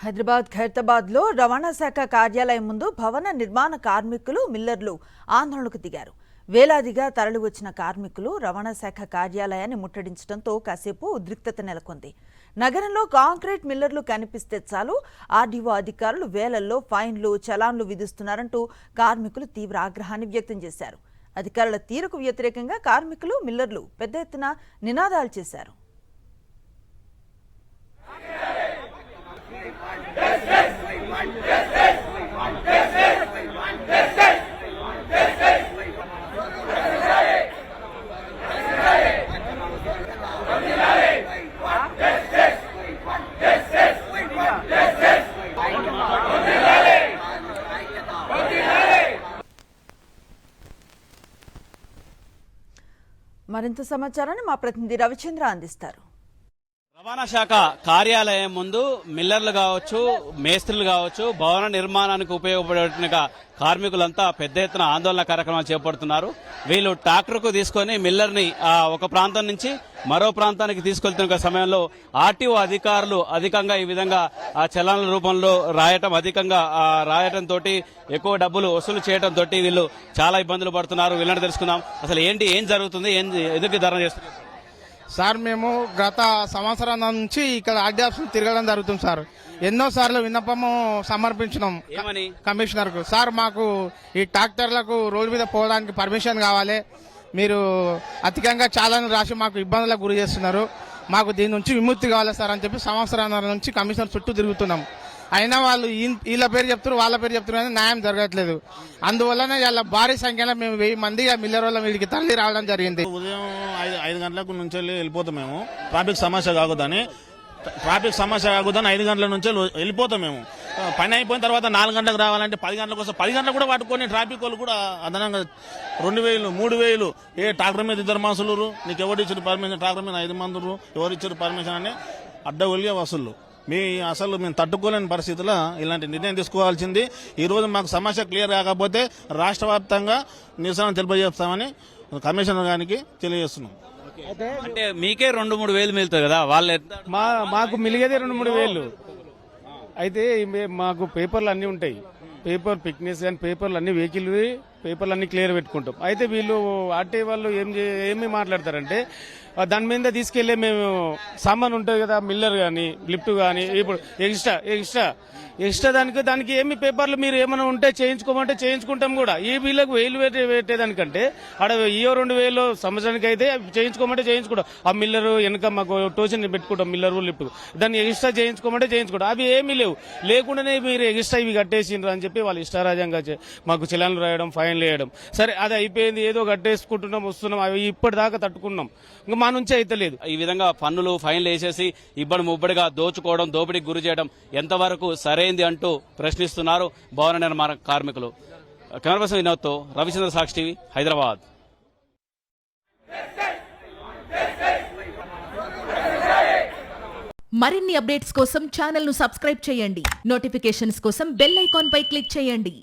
హైదరాబాద్ ఖైరతాబాద్లో రవాణా శాఖ కార్యాలయం ముందు భవన నిర్మాణ కార్మికులు మిల్లర్లు ఆందోళనకు దిగారు. వేలాదిగా తరలివచ్చిన కార్మికులు రవాణా శాఖ కార్యాలయాన్ని ముట్టడించడంతో కాసేపు ఉద్రిక్తత నెలకొంది. నగరంలో కాంక్రీట్ మిల్లర్లు కనిపిస్తే చాలు ఆర్డీఓ అధికారులు వేలల్లో ఫైన్లు, చలాన్లు విధిస్తున్నారంటూ కార్మికులు తీవ్ర ఆగ్రహాన్ని వ్యక్తం చేశారు. అధికారుల తీరుకు వ్యతిరేకంగా కార్మికులు, మిల్లర్లు పెద్ద ఎత్తున నినాదాలు చేశారు. మరింత సమాచారాన్ని మా ప్రతినిధి రవిచంద్ర అందిస్తారు. రవాణా శాఖ కార్యాలయం ముందు మిల్లర్లు కావచ్చు, మేస్త్రులు కావచ్చు, భవన నిర్మాణానికి ఉపయోగపడే కార్మికులంతా పెద్ద ఎత్తున ఆందోళన కార్యక్రమాలు చేపడుతున్నారు. వీళ్ళు ట్రాక్టర్ కు తీసుకుని మిల్లర్ ని ఒక ప్రాంతం నుంచి మరో ప్రాంతానికి తీసుకెళ్తున్న సమయంలో ఆర్టీఓ అధికారులు అధికంగా ఈ విధంగా చలనాల రూపంలో రాయటం తోటి ఎక్కువ డబ్బులు వసూలు చేయడం తోటి వీళ్ళు చాలా ఇబ్బందులు పడుతున్నారు. వీళ్ళని తెలుసుకుందాం, అసలు ఏం జరుగుతుంది, ఎందుకు ధర్నా చేస్తున్నారు? సార్, మేము గత సంవత్సరం నుంచి ఇక్కడ ఆర్డీ ఆఫీస్ తిరగడం జరుగుతుంది సార్. ఎన్నో సార్లు విన్నపము సమర్పించినాం కమిషనర్ కు. సార్, మాకు ఈ ట్రాక్టర్లకు రోడ్డు మీద పోవడానికి పర్మిషన్ కావాలి, మీరు అధికంగా చాలా రాసి మాకు ఇబ్బందులకు గురి చేస్తున్నారు, మాకు దీని నుంచి విముక్తి కావాలి సార్ అని చెప్పి సంవత్సరాల నుంచి కమిషనర్ చుట్టూ తిరుగుతున్నాం. అయినా వాళ్ళు వీళ్ళ పేరు చెప్తారు, వాళ్ళ పేరు చెప్తున్నారు, న్యాయం జరగట్లేదు. అందువల్లనే ఇలా భారీ సంఖ్యలో మేము 1000 మంది మిల్లర్ వల్ల వీడికి తరలి రావడం జరిగింది. ఉదయం 5 గంటలకు నుంచి వెళ్ళిపోతాం మేము. ట్రాఫిక్ సమస్య కాకూడదని 5 గంటల నుంచి వెళ్ళిపోతాం మేము. పని అయిపోయిన తర్వాత 4 గంటలకు రావాలంటే 10 గంటలకు వస్తాం. 10 గంటలకు కూడా పట్టుకొని ట్రాఫిక్ వాళ్ళు కూడా అదనంగా 2000, 3000 ట్రాక్టర్ మీద 2 మనుషులు, నీకు ఎవరు ఇచ్చారు పర్మిషన్, ట్రాక్టర్ మీద 5 మంది ఎవరు ఇచ్చారు పర్మిషన్ అని అడ్డగొలిగే వసూళ్ళు. మేము తట్టుకోలేని పరిస్థితుల్లో ఇలాంటి నిర్ణయం తీసుకోవాల్సింది. ఈ రోజు మాకు సమస్య క్లియర్ కాకపోతే రాష్ట్ర వ్యాప్తంగా నిరసన తెలియజేస్తామని కమిషనర్ గారికి తెలియజేస్తున్నాం. అంటే మీకే 2-3 వేలు మిగులుతుంది కదా, వాళ్ళు మాకు మిలిగేదే 2-3 వేలు. అయితే మాకు పేపర్లు అన్ని ఉంటాయి, పేపర్ పిక్నిక్స్ కానీ పేపర్లు అన్ని వెహికల్ పేపర్లు అన్ని క్లియర్ పెట్టుకుంటాం. అయితే వీళ్ళు ఆర్టీ వాళ్ళు ఏమి మాట్లాడతారంటే దాని మీద తీసుకెళ్లే మేము సామాన్ ఉంటుంది కదా, మిల్లర్ గానీ లిఫ్ట్ గానీ, ఇప్పుడు ఎక్స్ట్రా దానికి ఏమి పేపర్లు మీరు ఏమైనా ఉంటే చేయించుకోమంటే చేయించుకుంటాం కూడా. ఈ వీళ్ళకు 1000 పెట్టేదానికంటే ఆడ 2,000 సంవత్సరానికి అయితే చేయించుకోమంటే చేయించుకుంటాం. ఆ మిల్లర్ వెనక మాకు టోషన్ పెట్టుకుంటాం, మిల్లర్ లిఫ్ట్ దాన్ని ఎక్స్ట్రా చేయించుకోమంటే చేయించుకుంటాం. అవి ఏమీ లేకుండానే మీరు ఎక్స్ట్రా ఇవి కట్టేసిండ్రు అని చెప్పి వాళ్ళు ఇష్టారాజ్యంగా మాకు చలాన్లు రాయడం, ఫైన్లు వేయడం. సరే, అది అయిపోయింది, ఏదో కట్టేసుకుంటున్నాం, వస్తున్నాం, అవి ఇప్పటిదాకా తట్టుకున్నాం, ఇంకా మా నుంచి అయితే లేదు. ఈ విధంగా పన్నులు, ఫైన్లు వేసేసి ఇబ్బడి ముబ్బడిగా దోచుకోవడం, దోపిడీకి గురి చేయడం ఎంతవరకు సరైంది అంటూ ప్రశ్నిస్తున్నారు భవన నిర్మాణ కార్మికులు. కెమెరా పర్సన్ వినోద్తో రవిచంద్ర, సాక్షి టీవీ, హైదరాబాద్. మరిన్ని అప్డేట్స్ కోసం ఛానల్ ను సబ్స్క్రైబ్ చేయండి. నోటిఫికేషన్స్ కోసం బెల్ ఐకాన్ పై క్లిక్ చేయండి.